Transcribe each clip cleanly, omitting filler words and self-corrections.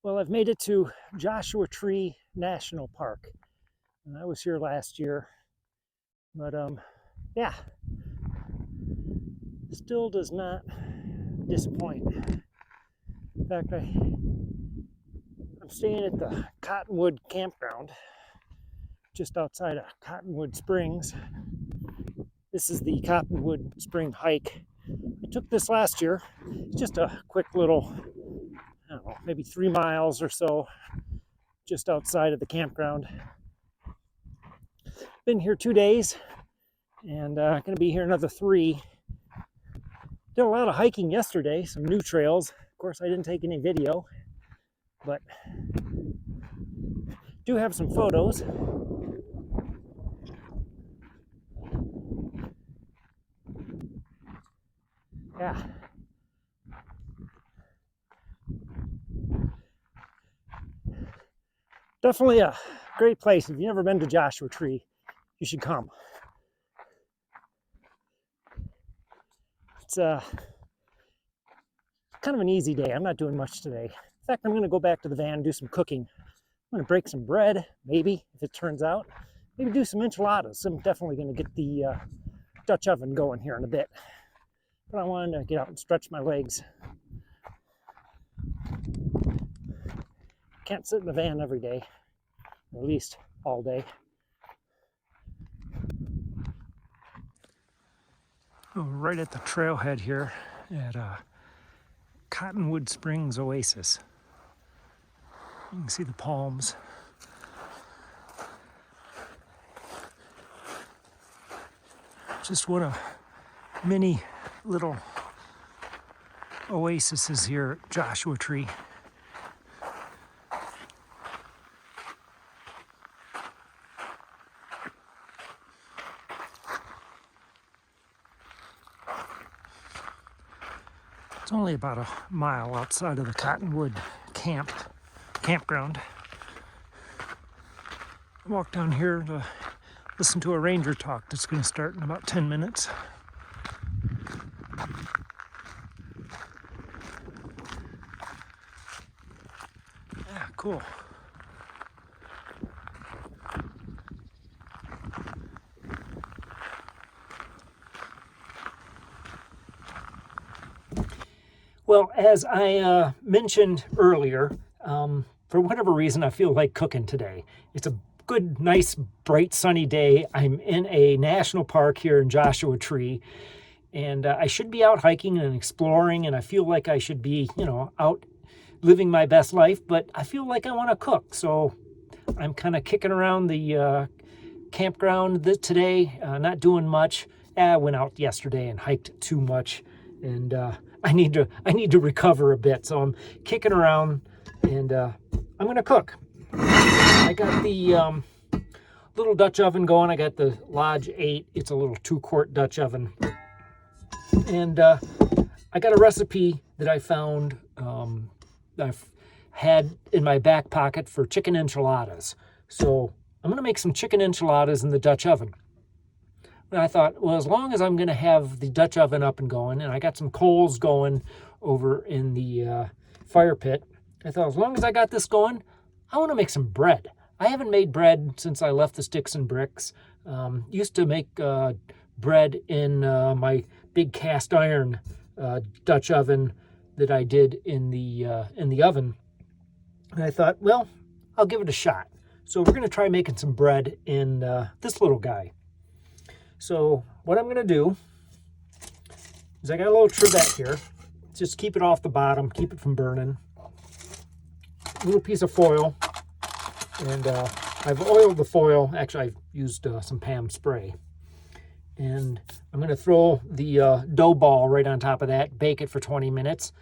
Well, I've made it to Joshua Tree National Park. And I was here last year, but yeah, still does not disappoint. In fact, I'm staying at the Cottonwood Campground just outside of Cottonwood Springs. This is the Cottonwood Spring hike. I took this last year. It's just a quick little, I don't know, maybe 3 miles or so just outside of the campground. Been here 2 days and going to be here another 3. Did a lot of hiking yesterday, some new trails. Of course, I didn't take any video, but do have some photos. Yeah. Definitely a great place. If you've never been to Joshua Tree, you should come. It's kind of an easy day. I'm not doing much today. In fact, I'm going to go back to the van and do some cooking. I'm going to break some bread, maybe, if it turns out. Maybe do some enchiladas. I'm definitely going to get the Dutch oven going here in a bit. But I wanted to get out and stretch my legs. Can't sit in the van every day, or at least all day. Oh, right at the trailhead here at Cottonwood Springs Oasis. You can see the palms. Just what a mini little oasis is here at Joshua Tree. It's only about a mile outside of the Cottonwood campground. I walked down here to listen to a ranger talk that's going to start in about 10 minutes. Yeah, cool. Well, as I mentioned earlier, for whatever reason, I feel like cooking today. It's a good, nice, bright, sunny day. I'm in a national park here in Joshua Tree, and I should be out hiking and exploring, and I feel like I should be, out living my best life, but I feel like I want to cook. So I'm kind of kicking around the campground today, not doing much. I went out yesterday and hiked too much, and I need to recover a bit. So I'm kicking around, and I'm gonna cook. I got the little Dutch oven going. I got the Lodge 8. It's a little 2-quart Dutch oven, and I got a recipe that I found I've had in my back pocket for chicken enchiladas. So I'm gonna make some chicken enchiladas in the Dutch oven. And I thought, well, as long as I'm going to have the Dutch oven up and going, and I got some coals going over in the fire pit, I thought, as long as I got this going, I want to make some bread. I haven't made bread since I left the Sticks and Bricks. Used to make bread in my big cast iron Dutch oven that I did in the oven. And I thought, well, I'll give it a shot. So we're going to try making some bread in this little guy. So what I'm going to do is I got a little trivet here. Just keep it off the bottom, keep it from burning. A little piece of foil. And I've oiled the foil. Actually, I've used some Pam spray. And I'm going to throw the dough ball right on top of that, bake it for 20 minutes.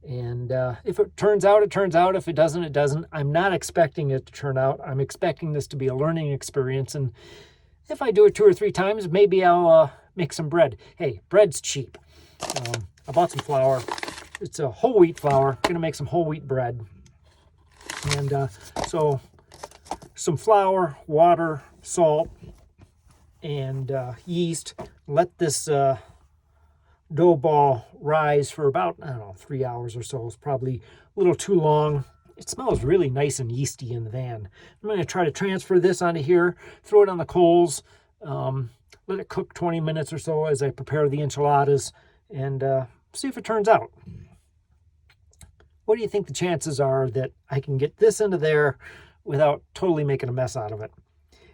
And if it turns out, it turns out. If it doesn't, it doesn't. I'm not expecting it to turn out. I'm expecting this to be a learning experience. And if I do it 2 or 3 times, maybe I'll make some bread. Hey, bread's cheap. I bought some flour. It's a whole wheat flour. Gonna make some whole wheat bread. And so some flour, water, salt, and yeast. Let this dough ball rise for about, 3 hours or so. It's probably a little too long. It smells really nice and yeasty in the van. I'm going to try to transfer this onto here, throw it on the coals, let it cook 20 minutes or so as I prepare the enchiladas, and see if it turns out. What do you think the chances are that I can get this into there without totally making a mess out of it?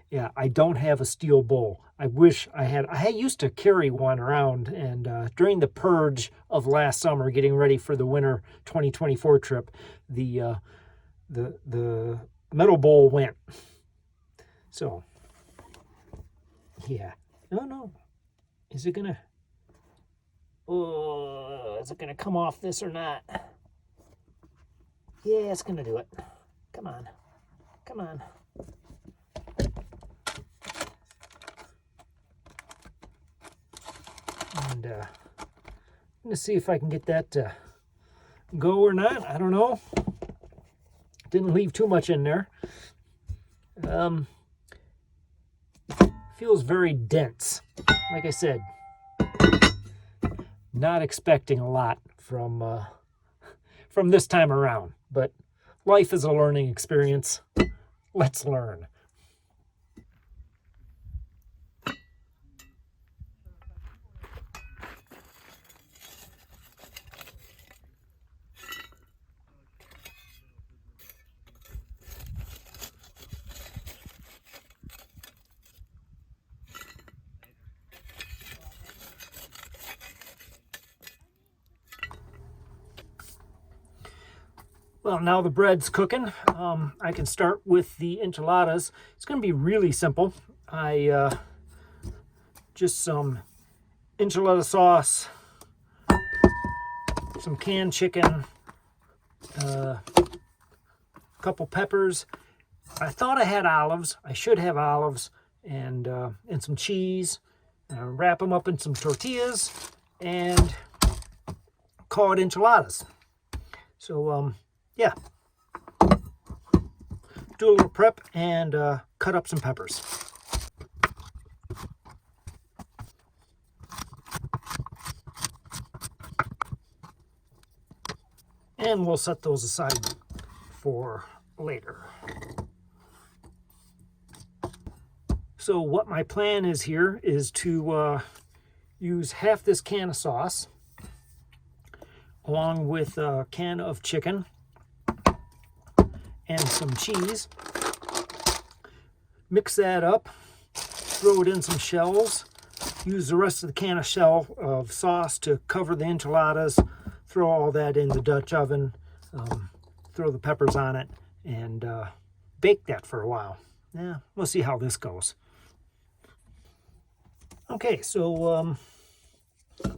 Yeah, I don't have a steel bowl. I wish I had. I used to carry one around, and during the purge of last summer, getting ready for the winter 2024 trip, the metal bowl went. So, yeah. No. Is it gonna come off this or not? Yeah, it's gonna do it. Come on. And I'm gonna see if I can get that to go or not. I don't know. Didn't leave too much in there. Feels very dense. Like I said, not expecting a lot from this time around, but life is a learning experience. Let's learn. Well, now the bread's cooking. I can start with the enchiladas. It's going to be really simple. Just some enchilada sauce, some canned chicken, a couple peppers. I thought I had olives. I should have olives, and some cheese. Wrap them up in some tortillas and call it enchiladas. So, yeah, do a little prep and cut up some peppers. And we'll set those aside for later. So what my plan is here is to use half this can of sauce along with a can of chicken and some cheese. Mix that up, throw it in some shells, use the rest of the can of sauce to cover the enchiladas, throw all that in the Dutch oven, throw the peppers on it, and bake that for a while. Yeah, we'll see how this goes. Okay, so a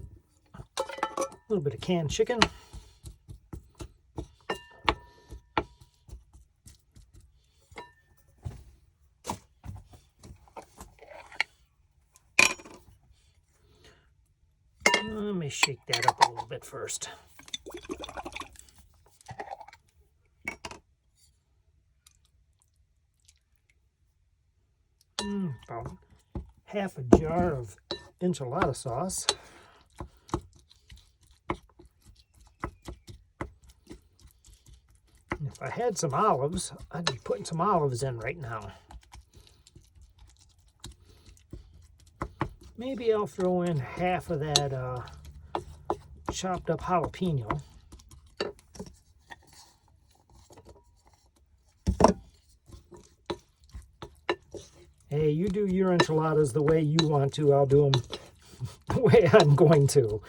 little bit of canned chicken. Let me shake that up a little bit first. About half a jar of enchilada sauce. If I had some olives, I'd be putting some olives in right now. Maybe I'll throw in half of that chopped up jalapeno. Hey, you do your enchiladas the way you want to. I'll do them the way I'm going to.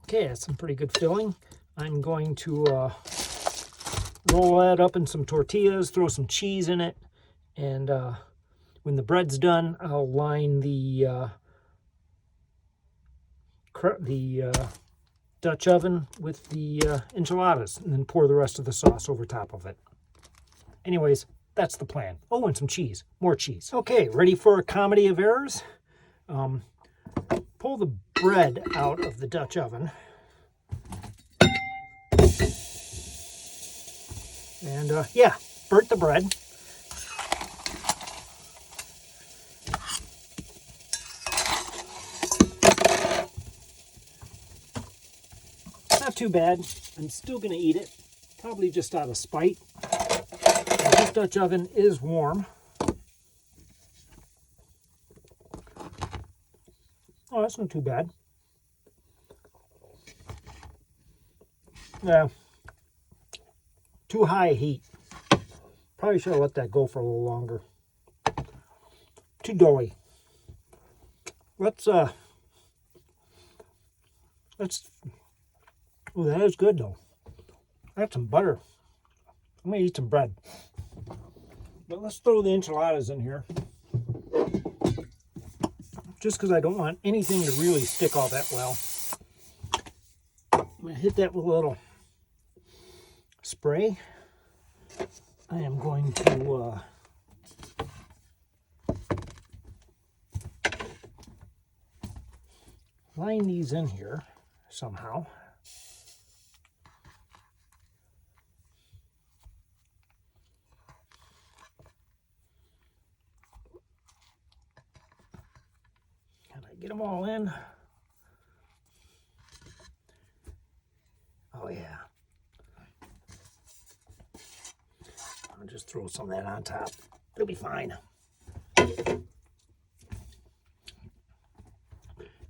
Okay, that's some pretty good filling. I'm going to roll that up in some tortillas, throw some cheese in it, and when the bread's done, I'll line the Dutch oven with the enchiladas, and then pour the rest of the sauce over top of it. Anyways, that's the plan. Oh, and some cheese, more cheese. Okay, ready for a comedy of errors? Pull the bread out of the Dutch oven. And yeah, burnt the bread. not too bad. I'm still going to eat it, probably just out of spite. This Dutch oven is warm. Oh, that's not too bad. Yeah, too high heat. Probably should have let that go for a little longer. Too doughy. Let's oh, that is good though. I have some butter. I'm gonna eat some bread. But let's throw the enchiladas in here. Just because I don't want anything to really stick all that well. I'm gonna hit that with a little spray. I am going to line these in here somehow. Can I get them all in? Oh yeah. I'll just throw some of that on top. It'll be fine.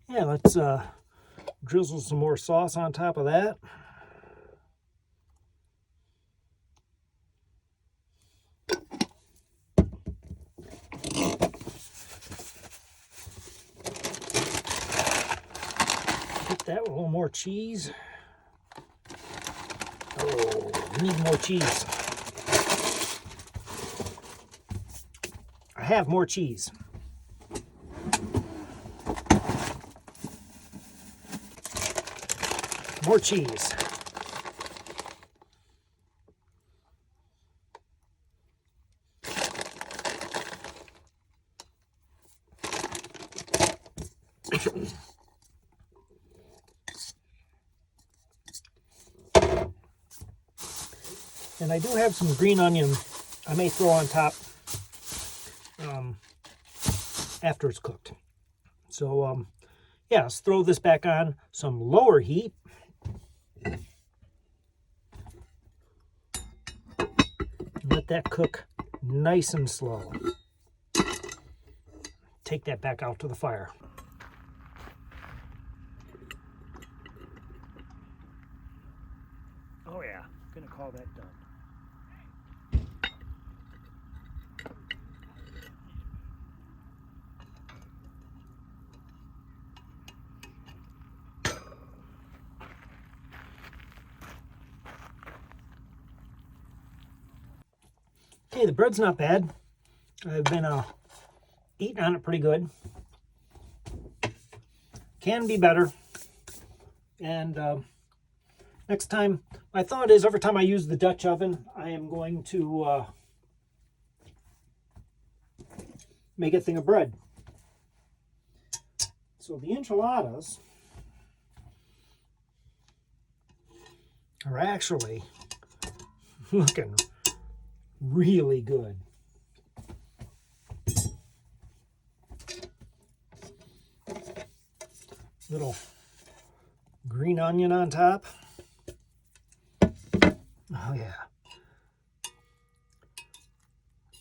Yeah, let's drizzle some more sauce on top of that. Hit that with a little more cheese. Oh, we need more cheese. I have more cheese. More cheese. And I do have some green onion I may throw on top after it's cooked. So yeah, let's throw this back on some lower heat. Let that cook nice and slow. Take that back out to the fire. Oh yeah, gonna call that done. Okay, the bread's not bad. I've been eating on it pretty good. Can be better. And next time, my thought is every time I use the Dutch oven, I am going to make a thing of bread. So the enchiladas are actually looking really good. Little green onion on top. Oh yeah.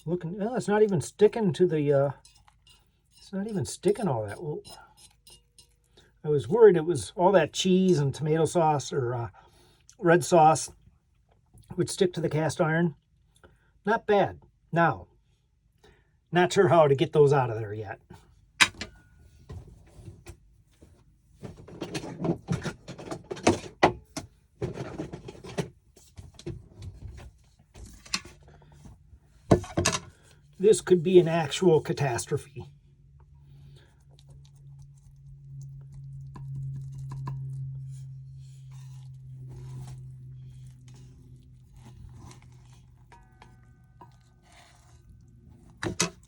Looking, oh, it's not even sticking to the, it's not even sticking all that. Well, I was worried it was all that cheese and tomato sauce or red sauce would stick to the cast iron. Not bad. Now, not sure how to get those out of there yet. This could be an actual catastrophe.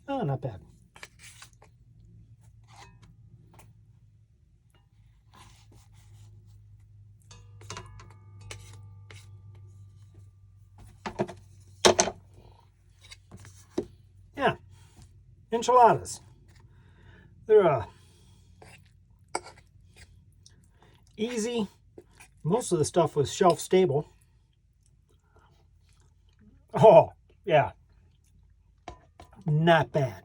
Oh, not bad. Yeah, enchiladas. They're easy, Most of the stuff was shelf stable. Oh, yeah, not bad.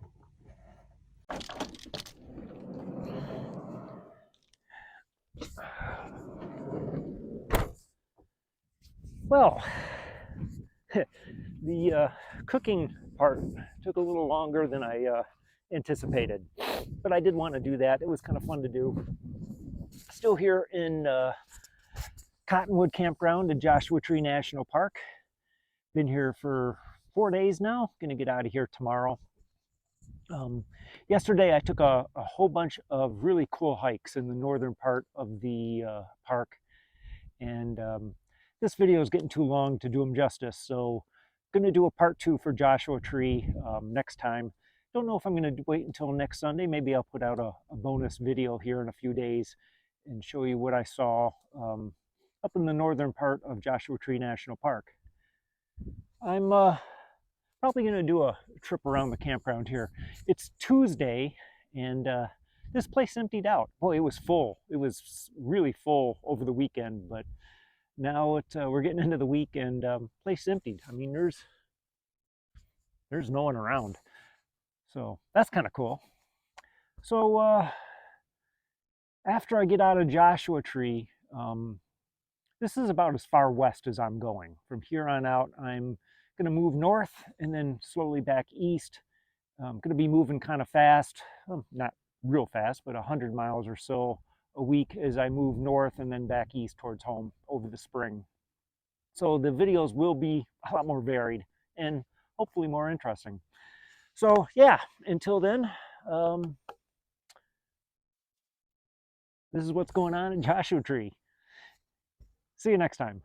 Well, the cooking part took a little longer than I anticipated, but I did want to do that. It was kind of fun to do. Still here in Cottonwood Campground in Joshua Tree National Park. Been here for 4 days now. Gonna get out of here tomorrow. Yesterday, I took a whole bunch of really cool hikes in the northern part of the park, and this video is getting too long to do them justice, so I'm going to do a part 2 for Joshua Tree next time. Don't know if I'm going to wait until next Sunday. Maybe I'll put out a bonus video here in a few days and show you what I saw up in the northern part of Joshua Tree National Park. I'm probably going to do a trip around the campground here. It's Tuesday, and this place emptied out. Boy, it was full. It was really full over the weekend, but now we're getting into the week, and place emptied. I mean, there's no one around, so that's kind of cool. So after I get out of Joshua Tree, this is about as far west as I'm going. From here on out, I'm going to move north and then slowly back east. I'm going to be moving kind of fast, well, not real fast, but 100 miles or so a week as I move north and then back east towards home over the spring. So the videos will be a lot more varied and hopefully more interesting. So yeah, until then, this is what's going on in Joshua Tree. See you next time.